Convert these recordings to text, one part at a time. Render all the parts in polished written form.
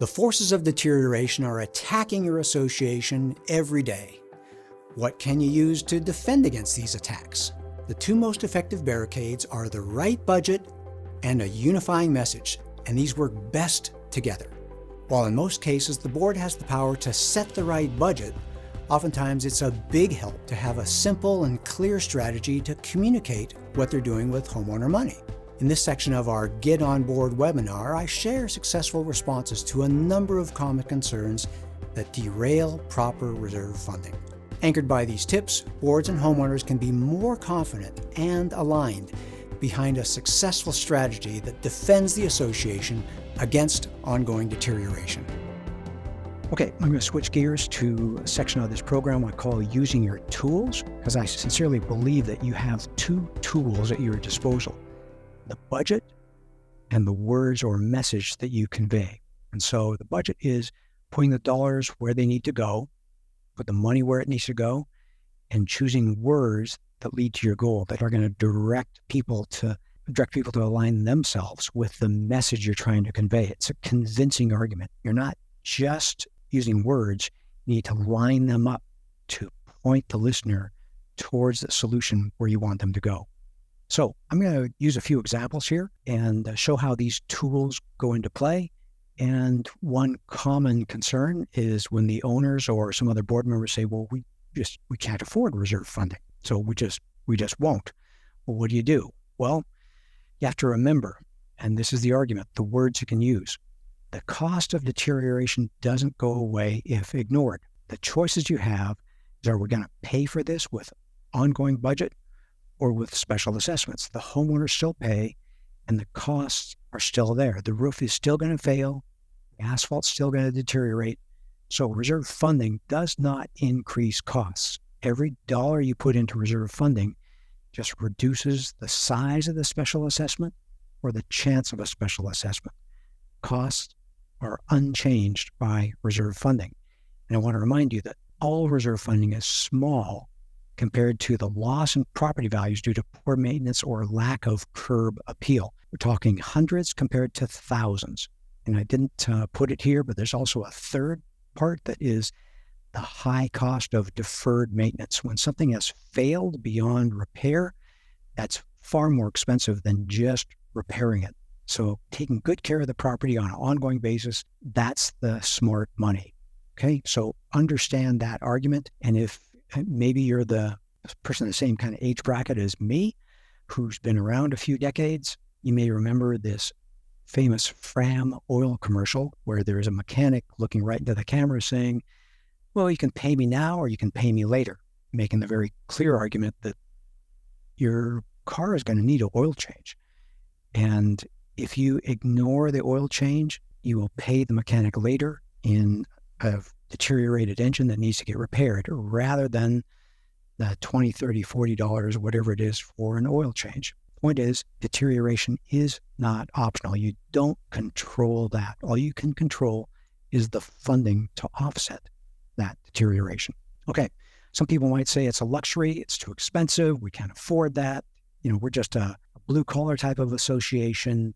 The forces of deterioration are attacking your association every day. What can you use to defend against these attacks? The two most effective barricades are the right budget and a unifying message, and these work best together. While in most cases the board has the power to set the right budget, oftentimes it's a big help to have a simple and clear strategy to communicate what they're doing with homeowner money. In this section of our Get On Board webinar, I share successful responses to a number of common concerns that derail proper reserve funding. Anchored by these tips, boards and homeowners can be more confident and aligned behind a successful strategy that defends the association against ongoing deterioration. Okay, I'm going to switch gears to a section of this program I call Using Your Tools, because I sincerely believe that you have two tools at your disposal: the budget and the words or message that you convey. And so the budget is putting the dollars where they need to go, put the money where it needs to go, and choosing words that lead to your goal, that are going to direct people to align themselves with the message you're trying to convey. It's a convincing argument. You're not just using words, you need to line them up to point the listener towards the solution where you want them to go. So I'm going to use a few examples here and show how these tools go into play. And one common concern is when the owners or some other board members say, well, we can't afford reserve funding, so we just won't. Well, what do you do? Well, you have to remember, and this is the argument, the words you can use. The cost of deterioration doesn't go away if ignored. The choices you have is, are we going to pay for this with ongoing budget or with special assessments? The homeowners still pay, and the costs are still there. The roof is still going to fail. The asphalt's still going to deteriorate. So reserve funding does not increase costs. Every dollar you put into reserve funding just reduces the size of the special assessment or the chance of a special assessment. Costs are unchanged by reserve funding. And I want to remind you that all reserve funding is small compared to the loss in property values due to poor maintenance or lack of curb appeal. We're talking hundreds compared to thousands. And I didn't put it here, but there's also a third part that is the high cost of deferred maintenance. When something has failed beyond repair, that's far more expensive than just repairing it. So taking good care of the property on an ongoing basis, that's the smart money. Okay, so understand that argument. And if maybe you're the person in the same kind of age bracket as me, who's been around a few decades, you may remember this famous Fram oil commercial where there is a mechanic looking right into the camera saying, well, you can pay me now or you can pay me later, making the very clear argument that your car is going to need an oil change. And if you ignore the oil change, you will pay the mechanic later in a deteriorated engine that needs to get repaired, rather than the $20, $30, $40, whatever it is for an oil change. Point is, deterioration is not optional. You don't control that. All you can control is the funding to offset that deterioration. Okay, some people might say it's a luxury, it's too expensive, we can't afford that. We're just a blue-collar type of association.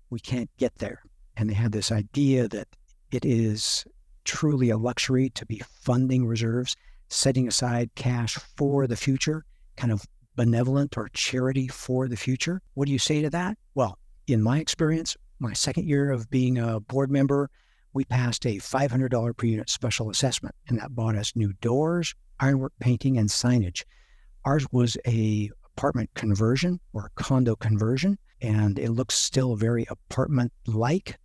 We can't get there. And they have this idea that it is truly a luxury to be funding reserves, setting aside cash for the future, kind of benevolent or charity for the future. What do you say to that? Well, in my experience, my second year of being a board member, we passed a $500 per unit special assessment, and that bought us new doors, ironwork painting, and signage. Ours was a apartment conversion or a condo conversion, and it looks still very apartment-like,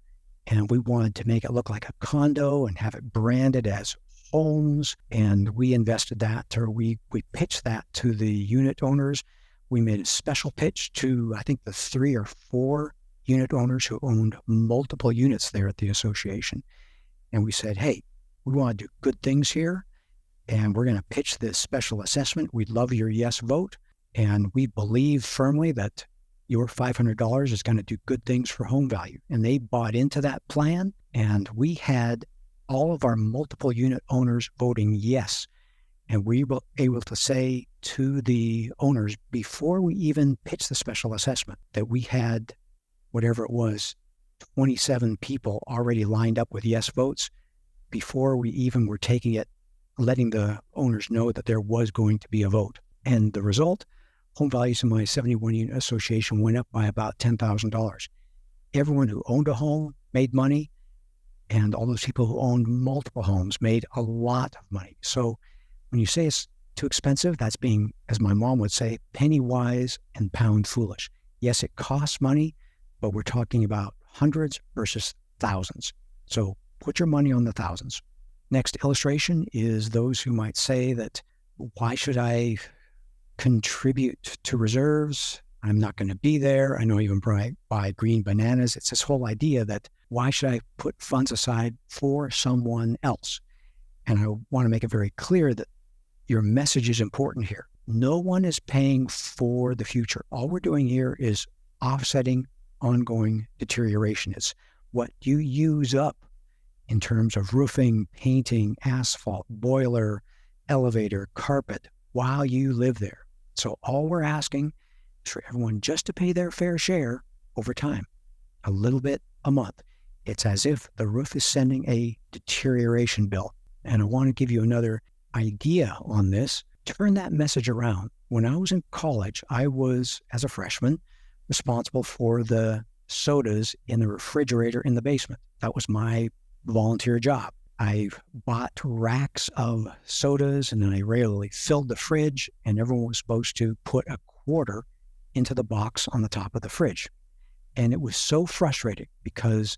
and we wanted to make it look like a condo and have it branded as homes, and we invested that, or we pitched that to the unit owners. We made a special pitch to, I think, the 3 or 4 unit owners who owned multiple units there at the association. And we said, hey, we want to do good things here, and we're going to pitch this special assessment. We'd love your yes vote, and we believe firmly that your $500 is going to do good things for home value. And they bought into that plan, and we had all of our multiple unit owners voting yes. And we were able to say to the owners before we even pitched the special assessment that we had whatever it was, 27 people already lined up with yes votes before we even were taking it, letting the owners know that there was going to be a vote. And the result, home values in my 71 unit association went up by about $10,000. Everyone who owned a home made money, and all those people who owned multiple homes made a lot of money. So when you say it's too expensive, that's being, as my mom would say, penny wise and pound foolish. Yes, it costs money, but we're talking about hundreds versus thousands. So put your money on the thousands. Next illustration is those who might say that, why should I contribute to reserves? I'm not going to be there. I know even buy green bananas. It's this whole idea that why should I put funds aside for someone else? And I want to make it very clear that your message is important here. No one is paying for the future. All we're doing here is offsetting ongoing deterioration. It's what you use up in terms of roofing, painting, asphalt, boiler, elevator, carpet while you live there. So all we're asking is for everyone just to pay their fair share over time, a little bit a month. It's as if the roof is sending a deterioration bill. And I want to give you another idea on this. Turn that message around. When I was in college, I was, as a freshman, responsible for the sodas in the refrigerator in the basement. That was my volunteer job. I bought racks of sodas, and then I regularly filled the fridge, and everyone was supposed to put a quarter into the box on the top of the fridge. And it was so frustrating because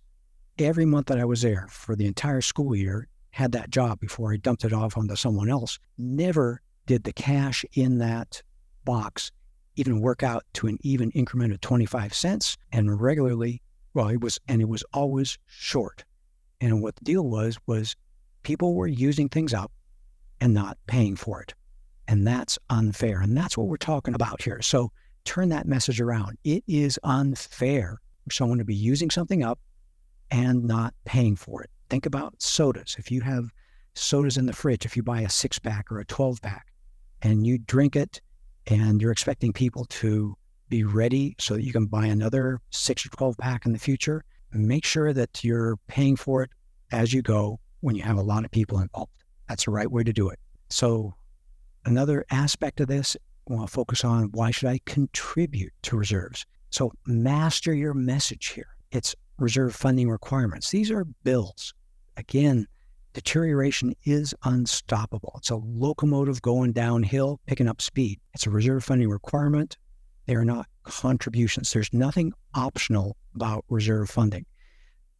every month that I was there for the entire school year, had that job before I dumped it off onto someone else, never did the cash in that box even work out to an even increment of 25 cents. And regularly, it was always short. And what the deal was people were using things up and not paying for it. And that's unfair. And that's what we're talking about here. So turn that message around. It is unfair for someone to be using something up and not paying for it. Think about sodas. If you have sodas in the fridge, if you buy a 6-pack or a 12-pack and you drink it and you're expecting people to be ready so that you can buy another 6 or 12-pack in the future, make sure that you're paying for it as you go when you have a lot of people involved. That's the right way to do it. So another aspect of this, I want to focus on, why should I contribute to reserves? So master your message here. It's reserve funding requirements. These are bills. Again, deterioration is unstoppable. It's a locomotive going downhill, picking up speed. It's a reserve funding requirement. They are not contributions. There's nothing optional about reserve funding.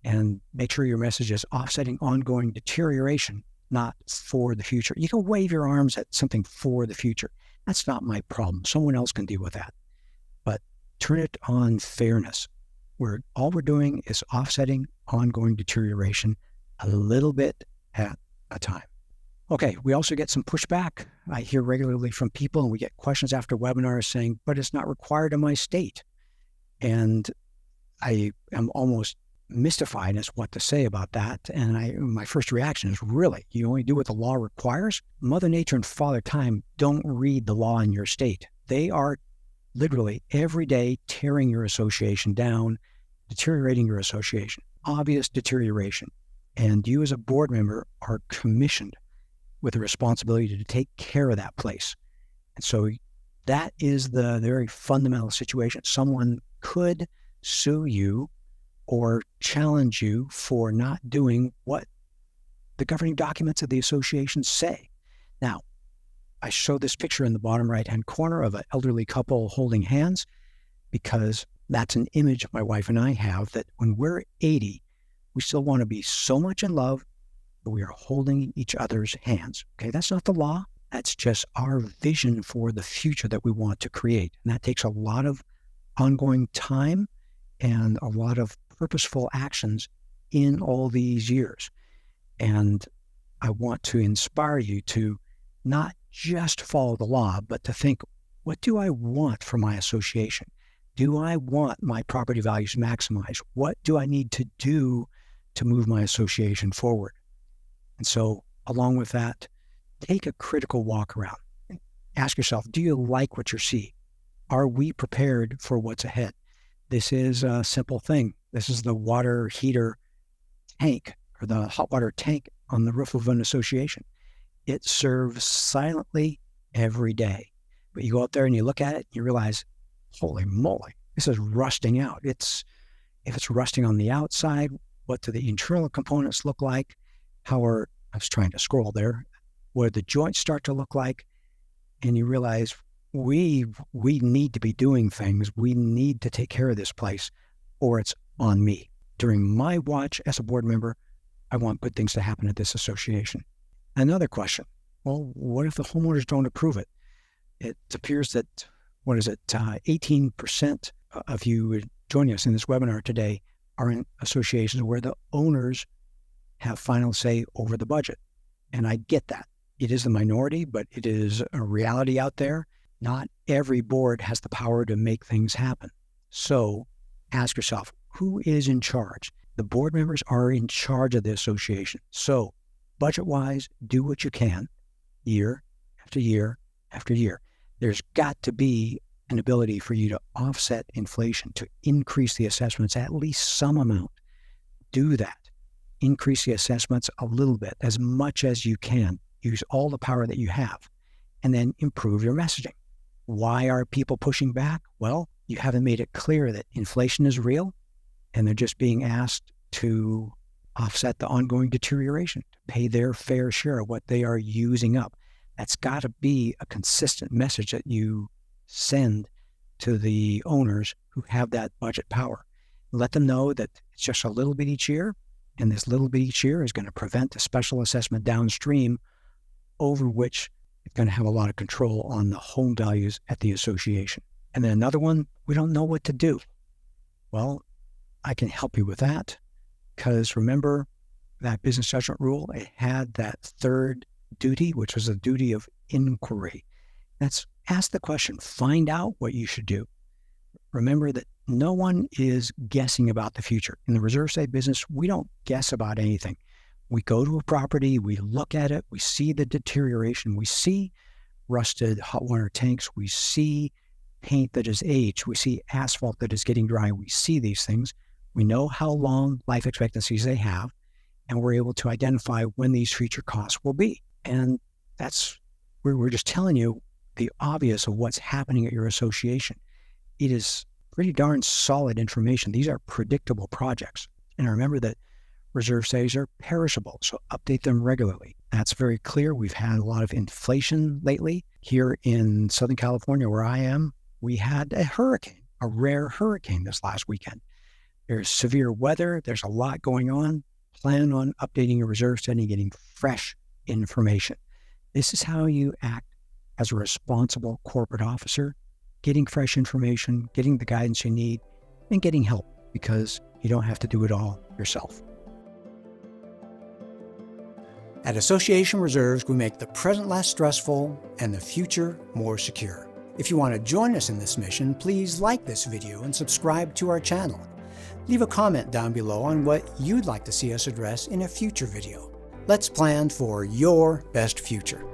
And make sure your message is offsetting ongoing deterioration, not for the future. You can wave your arms at something for the future. That's not my problem. Someone else can deal with that. But turn it on fairness, where all we're doing is offsetting ongoing deterioration a little bit at a time. Okay, we also get some pushback. I hear regularly from people, and we get questions after webinars saying, but it's not required in my state. And I am almost mystified as what to say about that. And my first reaction is, really? You only do what the law requires? Mother Nature and Father Time don't read the law in your state. They are literally every day tearing your association down, deteriorating your association, obvious deterioration. And you as a board member are commissioned with the responsibility to take care of that place. And so that is the very fundamental situation. Someone could sue you or challenge you for not doing what the governing documents of the association say. Now, I show this picture in the bottom right-hand corner of an elderly couple holding hands because that's an image my wife and I have, that when we're 80, we still want to be so much in love that we are holding each other's hands. Okay, that's not the law. That's just our vision for the future that we want to create. And that takes a lot of ongoing time and a lot of purposeful actions in all these years. And I want to inspire you to not just follow the law, but to think, what do I want for my association? Do I want my property values maximized? What do I need to do to move my association forward? And so along with that, take a critical walk around. Ask yourself, do you like what you see? Are we prepared for what's ahead? This is a simple thing. This is the water heater tank or the hot water tank on the roof of an association. It serves silently every day. But you go out there and you look at it, you realize, holy moly, this is rusting out. If it's rusting on the outside, what do the internal components look like? I was trying to scroll there. What do the joints start to look like? And you realize we need to be doing things. We need to take care of this place, or it's on me. During my watch as a board member, I want good things to happen at this association. Another question, well, what if the homeowners don't approve it? It appears that, 18% of you joining us in this webinar today are in associations where the owners have final say over the budget. And I get that. It is the minority, but it is a reality out there. Not every board has the power to make things happen. So ask yourself, who is in charge? The board members are in charge of the association. So budget-wise, do what you can year after year after year. There's got to be an ability for you to offset inflation, to increase the assessments at least some amount. Do that. Increase the assessments a little bit, as much as you can. Use all the power that you have, and then improve your messaging. Why are people pushing back? Well, you haven't made it clear that inflation is real, and they're just being asked to offset the ongoing deterioration, to pay their fair share of what they are using up. That's got to be a consistent message that you send to the owners who have that budget power. Let them know that it's just a little bit each year, and this little bit each year is going to prevent a special assessment downstream, over which it's going to have a lot of control on the home values at the association. And then another one, we don't know what to do. Well, I can help you with that, because remember that business judgment rule, it had that third duty, which was the duty of inquiry. That's ask the question, find out what you should do. Remember that no one is guessing about the future. In the reserve side business, we don't guess about anything. We go to a property, we look at it, we see the deterioration, we see rusted hot water tanks, we see paint that is aged, we see asphalt that is getting dry, we see these things. We know how long life expectancies they have, and we're able to identify when these future costs will be. And we're just telling you the obvious of what's happening at your association. It is pretty darn solid information. These are predictable projects. And remember that reserve studies are perishable, so update them regularly. That's very clear. We've had a lot of inflation lately. Here in Southern California, where I am, we had a rare hurricane this last weekend. There's severe weather. There's a lot going on. Plan on updating your reserve study and getting fresh information. This is how you act as a responsible corporate officer, getting fresh information, getting the guidance you need, and getting help, because you don't have to do it all yourself. At Association Reserves, we make the present less stressful and the future more secure. If you want to join us in this mission, please like this video and subscribe to our channel. Leave a comment down below on what you'd like to see us address in a future video. Let's plan for your best future.